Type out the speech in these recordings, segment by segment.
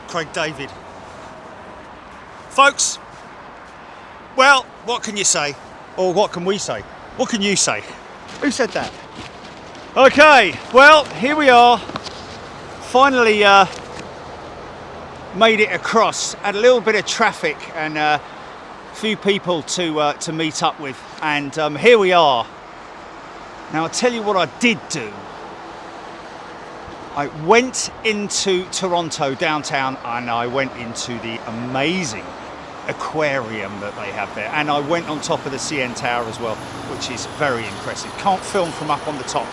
Craig David. Folks, well, what can you say? Or what can we say? What can you say? Who said that? Okay, well, here we are. Finally made it across. Had a little bit of traffic and a few people to meet up with. And here we are. Now, I'll tell you what I did do. I went into Toronto downtown and I went into the amazing aquarium that they have there, and I went on top of the CN Tower as well, which is very impressive. Can't film from up on the top.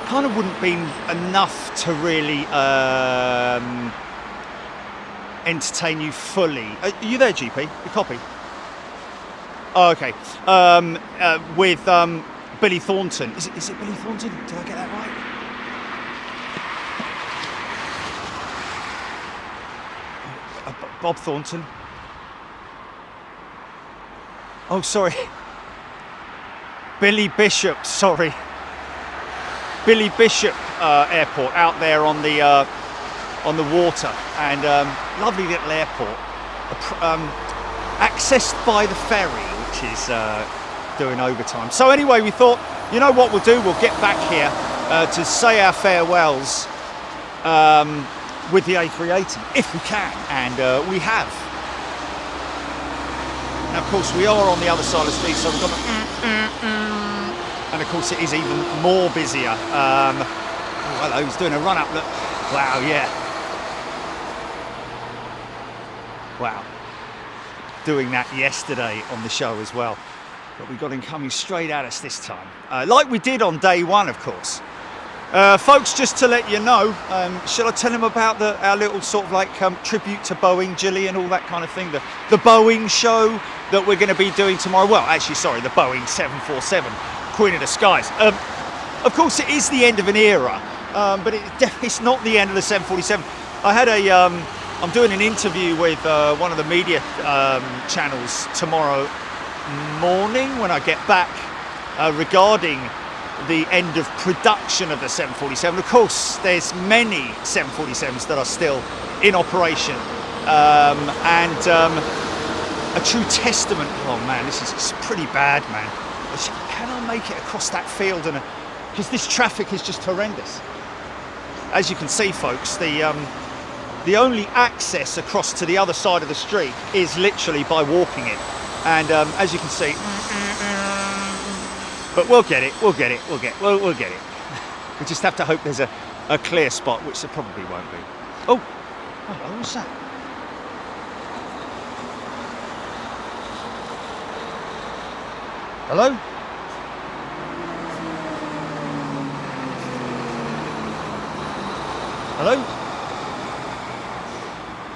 Kind of wouldn't be enough to really entertain you fully. Are you there, GP? You copy? Oh, okay. With Billy Thornton. Is it Billy Thornton? Did I get that right? Bob Thornton. Oh, sorry. Billy Bishop, sorry. Billy Bishop Airport out there on the water, and lovely little airport, accessed by the ferry, which is doing overtime. So anyway, we thought, you know what we'll do? We'll get back here to say our farewells with the A380, if we can, and we have. Now, of course, we are on the other side of the street, so we've got and of course it is even more busier. Oh, hello, he's doing a run-up, look. Wow, yeah. Wow. Doing that yesterday on the show as well. But we got him coming straight at us this time. Like we did on day one, of course. Folks, just to let you know, shall I tell him about our little sort of like tribute to Boeing, Gillian, all that kind of thing? The Boeing show that we're going to be doing tomorrow. Well, actually, sorry, the Boeing 747, Queen of the Skies. Of course, it is the end of an era, but it's not the end of the 747. I had I'm doing an interview with one of the media channels tomorrow morning when I get back regarding the end of production of the 747. Of course, there's many 747s that are still in operation, and a true testament. Oh man, this is pretty bad, man. Can I make it across that field? And because this traffic is just horrendous. As you can see, folks, the only access across to the other side of the street is literally by walking it, and as you can see. But we'll get it. We'll get it. We'll get it. We just have to hope there's a clear spot, which there probably won't be. Oh, hello, what's that? Hello? Hello?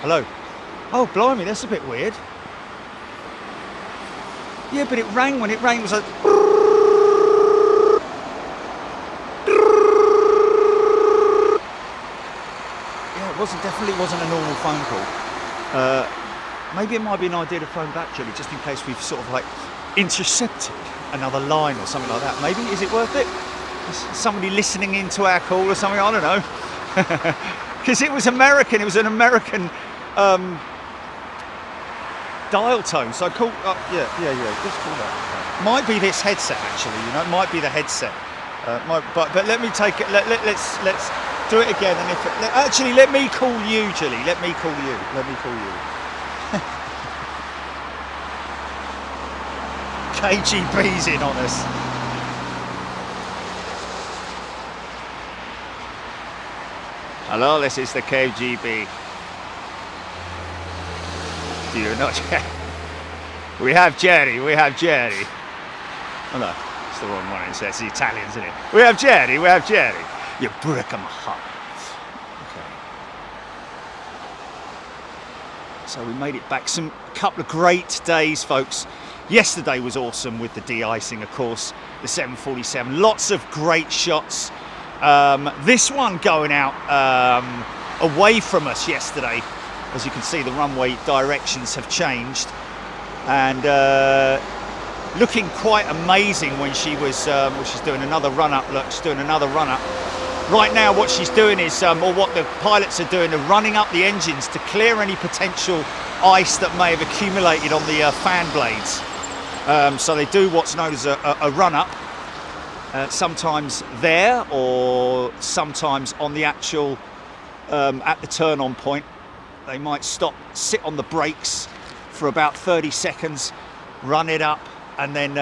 Hello? Oh, blimey, that's a bit weird. Yeah, but it rang when it rang. It was like. Definitely wasn't a normal phone call. Maybe it might be an idea to phone back, Julie, just in case we've sort of like intercepted another line or something like that. Maybe, is it worth it? Is somebody listening into our call or something? I don't know. Because it was American. It was an American dial tone. So I called up. Yeah. Just call that. Might be this headset actually. You know, it might be the headset. But let me take it. Let's do it again. And if actually, let me call you, Julie. Let me call you. KGB's in on us. Hello, this is the KGB. Do you not? We have Jerry. Oh no, it's the wrong one. It's the Italians, isn't it? We have Jerry. You break 'em heart. Okay. So we made it back. A couple of great days, folks. Yesterday was awesome with the de-icing, of course. The 747. Lots of great shots. This one going out away from us yesterday. As you can see, the runway directions have changed, and looking quite amazing when she was she's doing another run up. Look, she's doing another run up. Right now what she's doing is, or what the pilots are doing, are running up the engines to clear any potential ice that may have accumulated on the fan blades. So they do what's known as a run-up, sometimes there or sometimes on the actual, at the turn-on point. They might stop, sit on the brakes for about 30 seconds, run it up, and then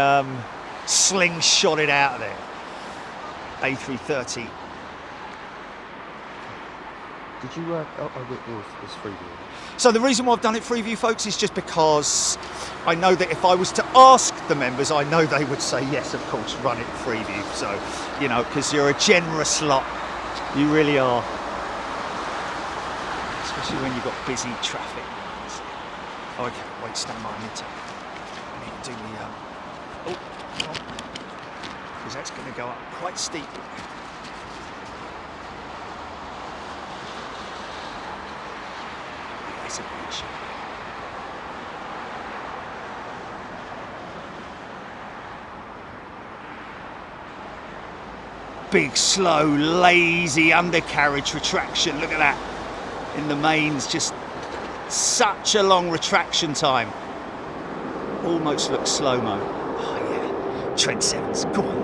slingshot it out of there. A330. Did you it was freeview? So the reason why I've done it freeview, folks, is just because I know that if I was to ask the members, I know they would say yes, of course, run it freeview. So, you know, because you're a generous lot, you really are. Especially when you've got busy traffic. Oh, okay, wait, stand by, I need to do the, because that's going to go up quite steep. Big, slow, lazy undercarriage retraction. Look at that. In the mains, just such a long retraction time. Almost looks slow-mo. Oh yeah, Trent Sevens, go on.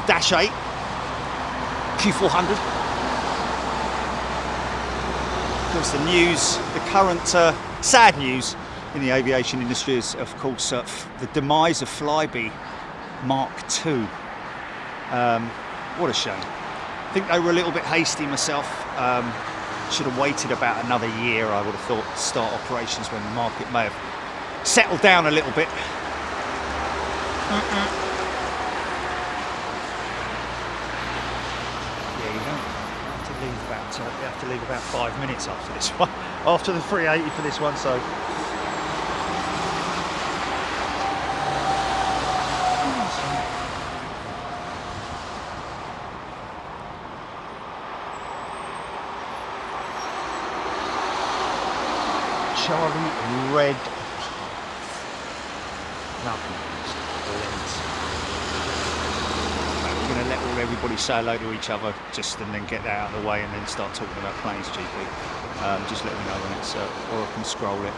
Dash 8, Q400. Of course, the news, the current sad news in the aviation industry is, of course, the demise of Flybe Mark II. What a shame. I think they were a little bit hasty myself. Should have waited about another year, I would have thought, to start operations when the market may have settled down a little bit. You have to leave about 5 minutes after this one, after the 380 for this one, so. Charlie Red. We're going to let everybody say hello to each other, just and then get that out of the way, and then start talking about planes, GP. Just let me know when it's, or I can scroll it.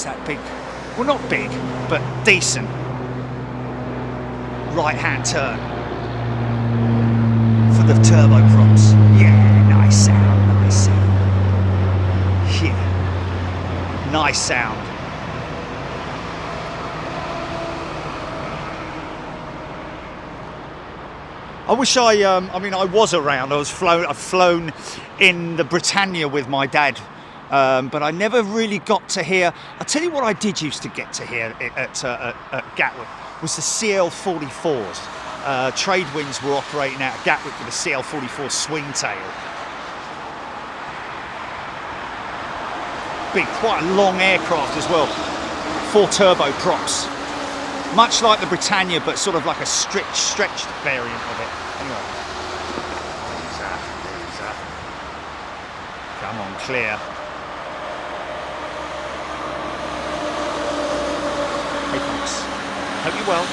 That big, well, not big, but decent right-hand turn for the turboprops. Yeah, nice sound, nice sound. Yeah, nice sound. I wish I mean, I was around. I've flown in the Britannia with my dad. But I never really got to hear. I'll tell you what I did used to get to hear at Gatwick was the CL-44s. Trade winds were operating out of Gatwick with the CL-44 swing tail. Big, quite a long aircraft as well. 4 turboprops. Much like the Britannia, but sort of like a stretched variant of it. Anyway. Come on, clear. Hope you're well.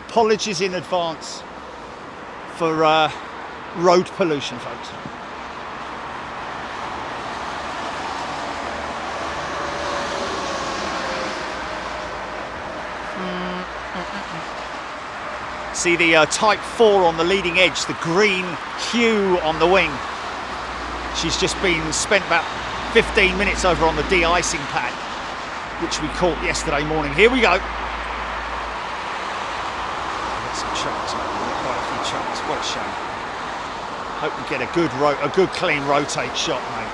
Apologies in advance for road pollution, folks. See the Type 4 on the leading edge, the green hue on the wing. She's just spent about 15 minutes over on the de-icing pad, which we caught yesterday morning. Here we go. Got some trucks, mate. Quite a few trucks. What a shame. Hope we get a good clean rotate shot, mate.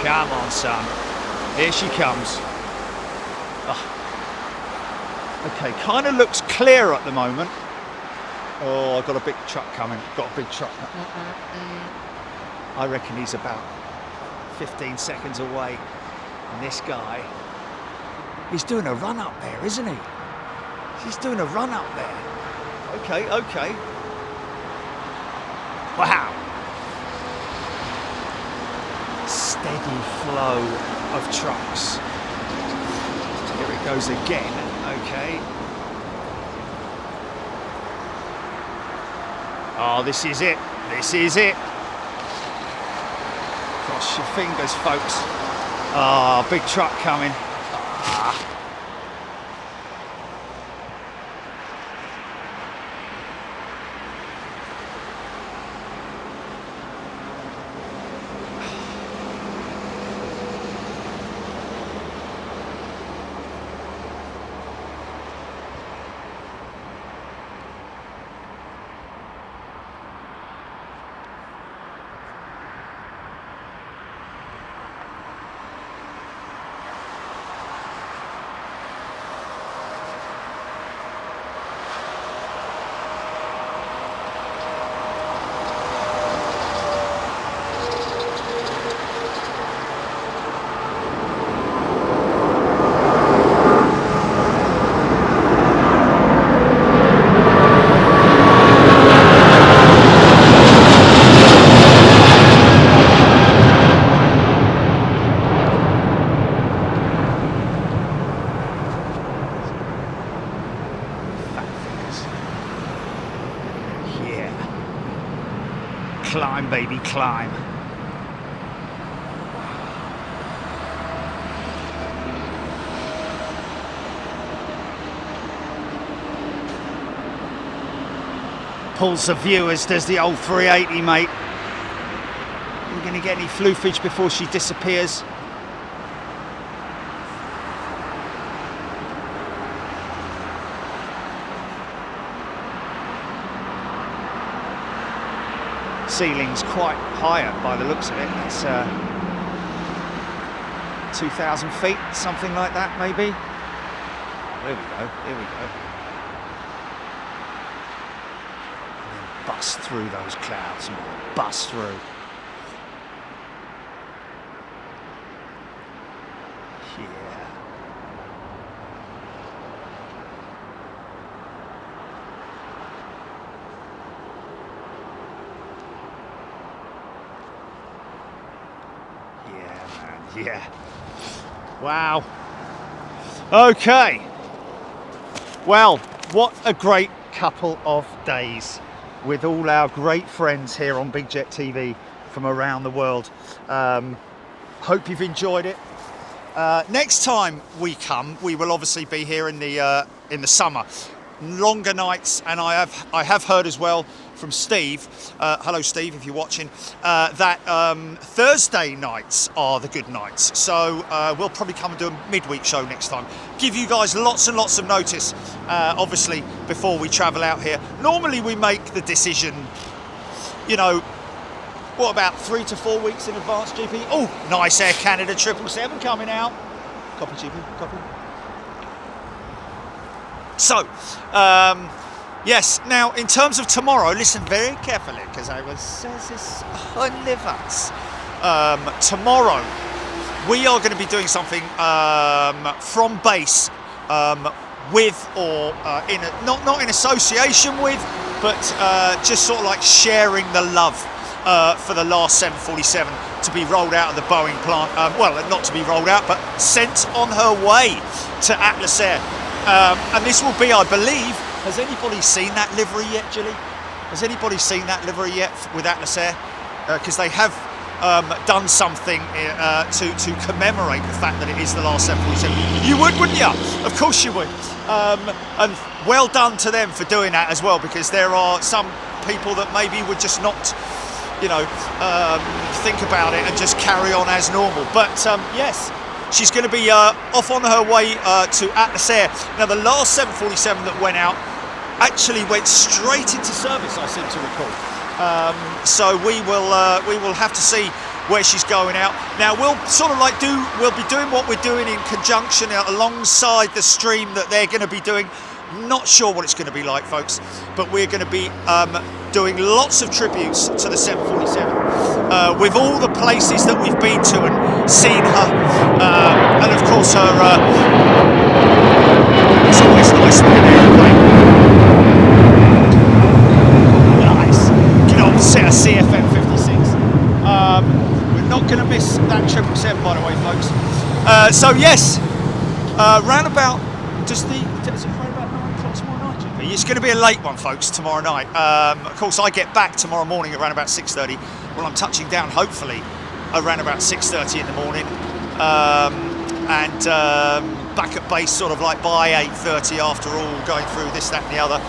Come on, son. Here she comes. Oh. Okay, kind of looks clear at the moment. Oh, I've got a big truck coming. Got a big truck coming. I reckon he's about 15 seconds away. And this guy, he's doing a run up there, isn't he? He's doing a run up there. Okay, okay. Wow. Steady flow of trucks. Here it goes again. Okay. Oh, this is it. This is it. Cross your fingers, folks. Ah, oh, big truck coming. Ah. Climb, baby, climb. Pulls the viewers, does the old 380, mate. We're going to get any floofage before she disappears. Ceiling's quite higher by the looks of it. It's 2,000 feet, something like that, maybe. There we go, here we go. And then bust through those clouds, man. Bust through. Yeah. Yeah. Wow. Okay. Well, what a great couple of days with all our great friends here on Big Jet TV from around the world. Hope you've enjoyed it. Next time we come, we will obviously be here in the summer. Longer nights, and I have heard as well from Steve, hello Steve if you're watching, that Thursday nights are the good nights. So we'll probably come and do a midweek show next time. Give you guys lots and lots of notice, obviously, before we travel out here. Normally we make the decision, you know, what, about 3 to 4 weeks in advance, GP? Oh, nice Air Canada 777 coming out. Copy, GP, copy. So, yes, now in terms of tomorrow, listen very carefully because I will say this on advance. Tomorrow, we are going to be doing something from base with or not in association with, but just sort of like sharing the love for the last 747 to be rolled out of the Boeing plant. Well, not to be rolled out, but sent on her way to Atlas Air. And this will be, I believe, has anybody seen that livery yet, Gilly? Has anybody seen that livery yet with Atlas Air? Because they have done something to commemorate the fact that it is the last 747. You would, wouldn't you? Of course you would. And well done to them for doing that as well, because there are some people that maybe would just not, you know, think about it and just carry on as normal. But yes, she's going to be off on her way to Atlas Air. Now, the last 747 that went out actually went straight into service, I seem to recall. So we will have to see where she's going out. Now we'll sort of like we'll be doing what we're doing in conjunction alongside the stream that they're going to be doing. Not sure what it's going to be like, folks, but we're going to be doing lots of tributes to the 747 with all the places that we've been to and seen her, and of course her. It's always nice with an airplane. Set a CFM 56. We're not going to miss that 777, by the way, folks. So yes, round about is it round about 9 o'clock tomorrow night, GP? It's going to be a late one, folks, tomorrow night. Of course, I get back tomorrow morning at around about 6:30. Well, I'm touching down hopefully around about 6:30 in the morning, and back at base sort of like by 8:30 after all, going through this, that, and the other.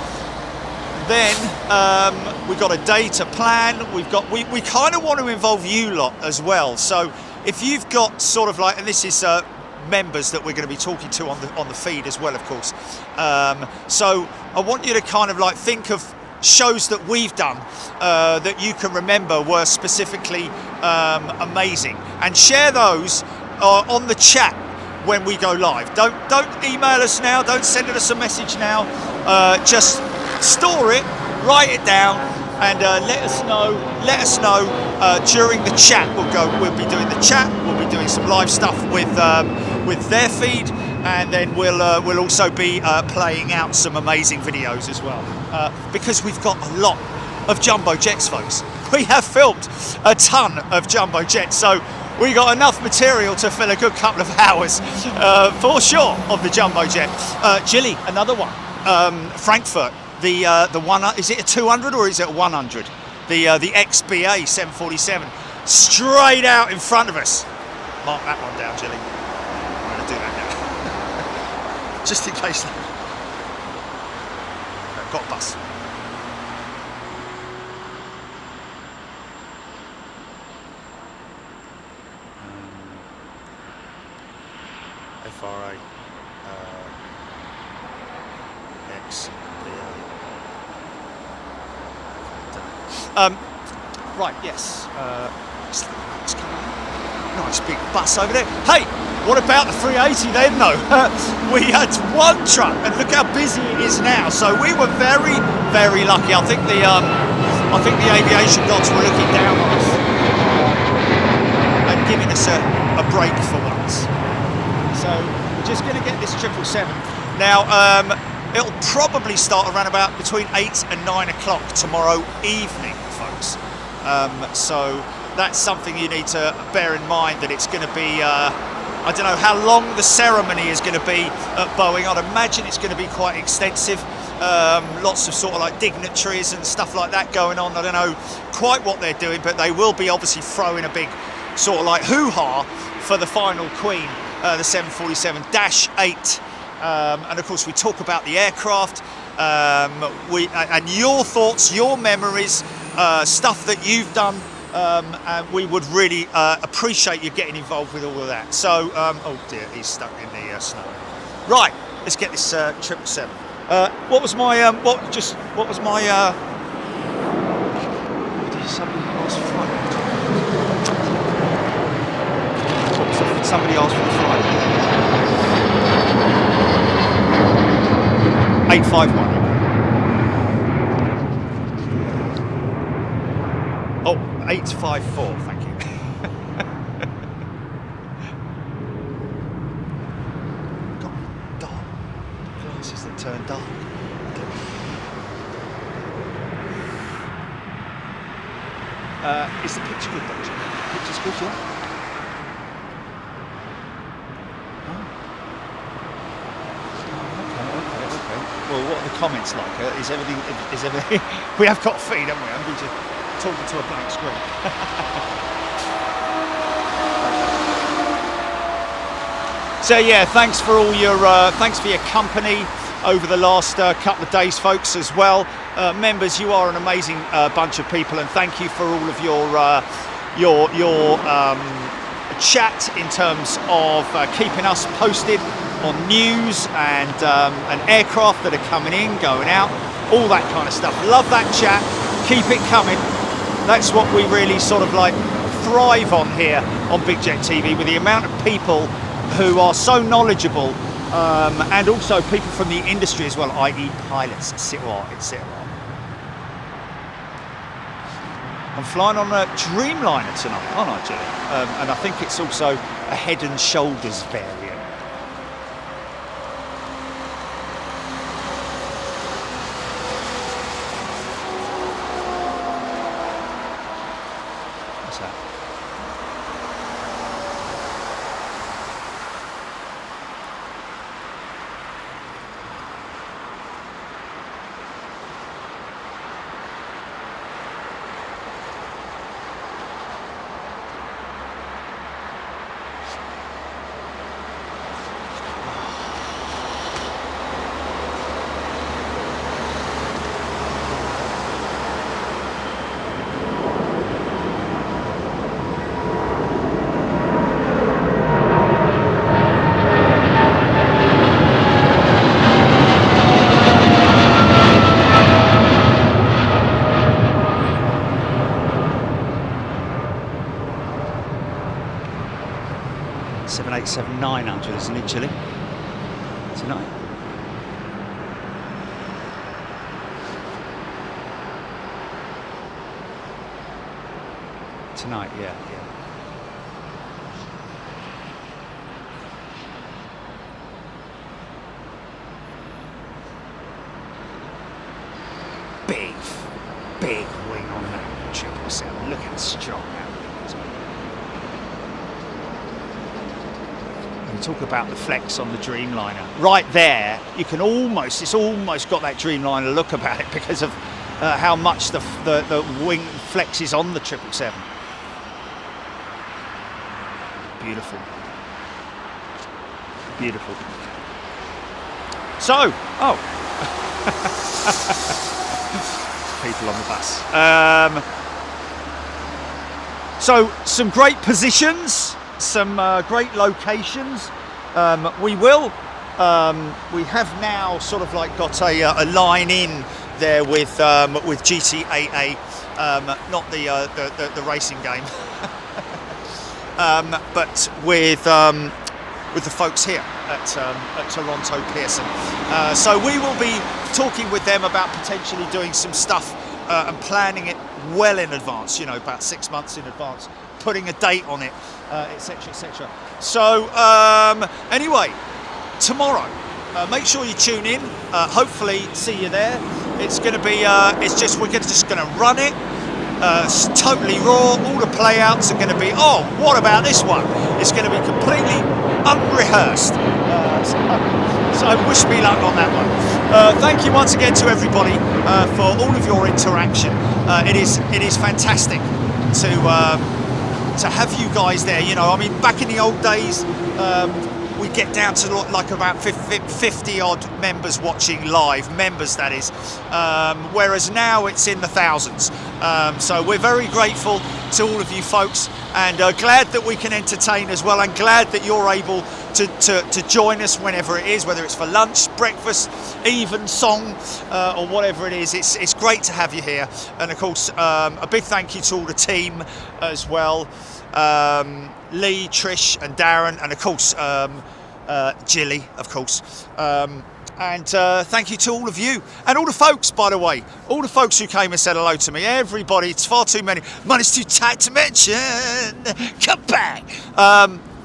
Then we've got a day to plan. We kind of want to involve you lot as well. So if you've got sort of like, and this is members that we're going to be talking to on the feed as well, of course. So I want you to kind of like think of shows that we've done that you can remember were specifically amazing, and share those on the chat when we go live. Don't email us now. Don't send us a message now. Just store it, write it down, and let us know during the chat. We'll be doing the chat, we'll be doing some live stuff with their feed, and then we'll also be playing out some amazing videos as well, because we've got a lot of jumbo jets, folks. We have filmed a ton of jumbo jets, so we got enough material to fill a good couple of hours for sure of the jumbo jet. Gilly, another one, Frankfurt. The one, is it a 200 or is it a 100? The XBA 747, straight out in front of us. Mark that one down, Gilly. I'm going to do that now, just in case. Got a bus. FRA right, yes. Nice big bus over there. Hey, what about the 380 then, though? We had one truck, and look how busy it is now. So we were very, very lucky. I think the aviation gods were looking down on us and giving us a break for once. So we're just going to get this 777 now. It'll probably start around about between 8 and 9 o'clock tomorrow evening, folks. So that's something you need to bear in mind, that it's going to be, I don't know how long the ceremony is going to be at Boeing. I'd imagine it's going to be quite extensive. Lots of sort of like dignitaries and stuff like that going on. I don't know quite what they're doing, but they will be obviously throwing a big sort of like hoo-ha for the final queen, the 747-8. And of course we talk about the aircraft, and your thoughts, your memories, stuff that you've done, and we would really appreciate you getting involved with all of that. So, oh dear, he's stuck in the snow. Right, let's get this 777. What was my did somebody ask for flight? Somebody asked for the flight. 851. Oh, 854, thank you. God, dark. Glasses that turn dark. Is the picture good, though, Jim? The picture's good, yeah? Well, what are the comments like? Is everything? Is everything? We have got a feed, haven't we? I'm just talking to a blank screen. So yeah, thanks for all your thanks for your company over the last couple of days, folks, as well. Members, you are an amazing bunch of people, and thank you for all of your chat in terms of keeping us posted on news and aircraft that are coming in, going out, all that kind of stuff. Love that chat. Keep it coming. That's what we really sort of like thrive on here on Big Jet TV, with the amount of people who are so knowledgeable, and also people from the industry as well, i.e. pilots, etc. I'm flying on a Dreamliner tonight, aren't I, Julie? And I think it's also a Head and Shoulders variant. What's that? Seven 900, isn't it, Chile? Tonight. Tonight, yeah. Big wing on that 777. Look how strong that wing is. You talk about the flex on the Dreamliner. Right there, you can almost, it's almost got that Dreamliner look about it because of how much the wing flexes on the 777. Beautiful. Beautiful. So, people on the bus. So, some great positions. Some great locations. We have now sort of like got a line in there with GTAA, not the racing game, but with the folks here at Toronto Pearson. So we will be talking with them about potentially doing some stuff and planning it well in advance. You know, about 6 months in advance. Putting a date on it, etc., etc. So anyway, tomorrow, make sure you tune in. Hopefully, see you there. It's going to be. We're just going to run it. It's totally raw. All the playouts are going to be. Oh, what about this one? It's going to be completely unrehearsed. So wish me luck on that one. Thank you once again to everybody for all of your interaction. It is fantastic to have you guys there. You know, I mean, back in the old days, we get down to like about 50 odd members watching live, members that is, whereas now it's in the thousands. So we're very grateful to all of you folks, and glad that we can entertain as well, and glad that you're able to join us whenever it is, whether it's for lunch, breakfast, even song, or whatever it is. It's great to have you here, and of course a big thank you to all the team as well, Lee, Trish and Darren, and of course Jilly, of course, and thank you to all of you and all the folks, by the way, all the folks who came and said hello to me. Everybody, it's far too many. Money's too tight to mention. Come back.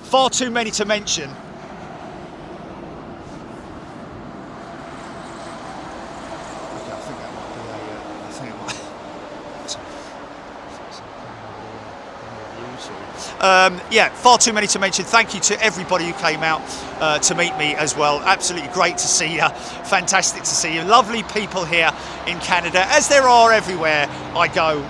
Far too many to mention. Okay, I think that might be Yeah, far too many to mention. Thank you to everybody who came out to meet me as well. Absolutely great to see you. Fantastic to see you. Lovely people here in Canada, as there are everywhere I go.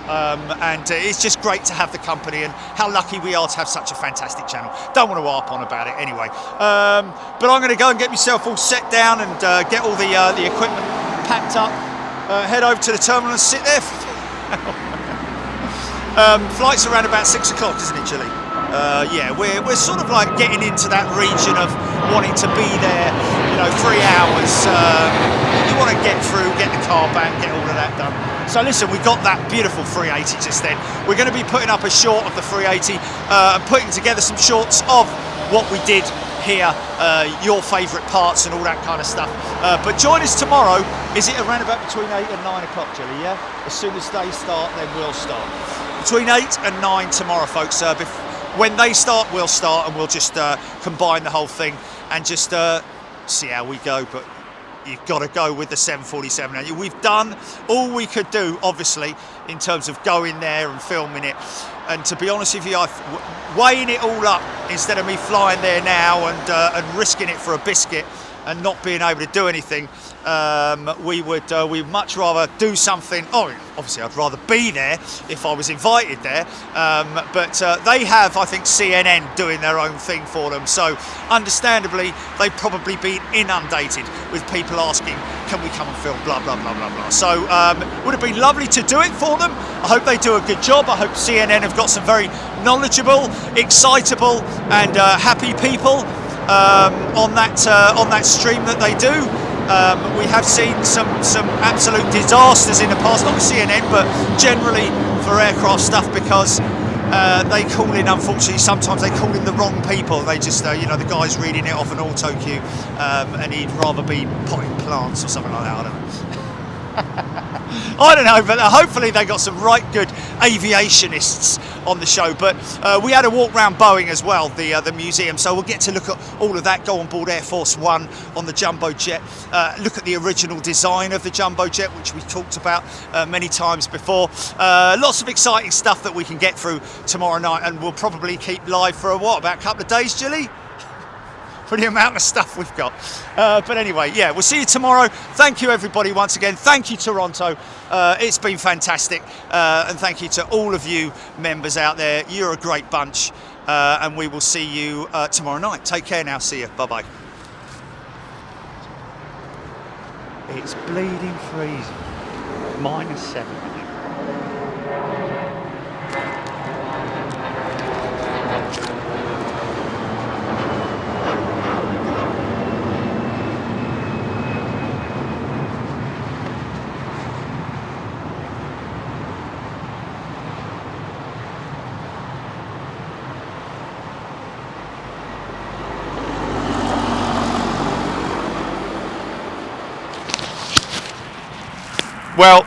And it's just great to have the company, and how lucky we are to have such a fantastic channel. Don't want to harp on about it anyway. But I'm going to go and get myself all set down and get all the equipment packed up. Head over to the terminal and sit there. Flight's around about 6 o'clock, isn't it, Julie? Yeah, we're sort of like getting into that region of wanting to be there, 3 hours. You want to get through, get the car back, get all of that done. So listen, we got that beautiful 380 just then. We're going to be putting up a short of the 380 and putting together some shorts of what we did here, your favourite parts and all that kind of stuff. But join us tomorrow. Is it around about between 8 and 9 o'clock, Julie? Yeah? As soon as they start, then we'll start. Between 8 and 9 tomorrow, folks. When they start, we'll start, and we'll just combine the whole thing and just see how we go. But you've got to go with the 747. We've done all we could do, obviously, in terms of going there and filming it. And to be honest with you, weighing it all up, instead of me flying there now and risking it for a biscuit and not being able to do anything, we'd much rather do something. Oh, obviously I'd rather be there if I was invited there, but they have, I think, CNN doing their own thing for them, so understandably they've probably been inundated with people asking, can we come and film, blah blah blah blah blah. So would have been lovely to do it for them. I hope they do a good job. I hope CNN have got some very knowledgeable, excitable and happy people on that stream that they do. We have seen some absolute disasters in the past, not with CNN, but generally for aircraft stuff, because they call in, unfortunately, sometimes they call in the wrong people. They just, the guy's reading it off an auto cue, and he'd rather be potting plants or something like that. I don't know, but hopefully they got some right good aviationists on the show. But we had a walk around Boeing as well, the museum, so we'll get to look at all of that, go on board Air Force One on the jumbo jet, look at the original design of the jumbo jet, which we talked about many times before. Lots of exciting stuff that we can get through tomorrow night, and we'll probably keep live for about a couple of days, Julie? For the amount of stuff we've got. But anyway, yeah, we'll see you tomorrow. Thank you, everybody, once again. Thank you, Toronto. It's been fantastic. And thank you to all of you members out there. You're a great bunch. And we will see you tomorrow night. Take care now. See you. Bye-bye. It's bleeding freezing. -7. Well,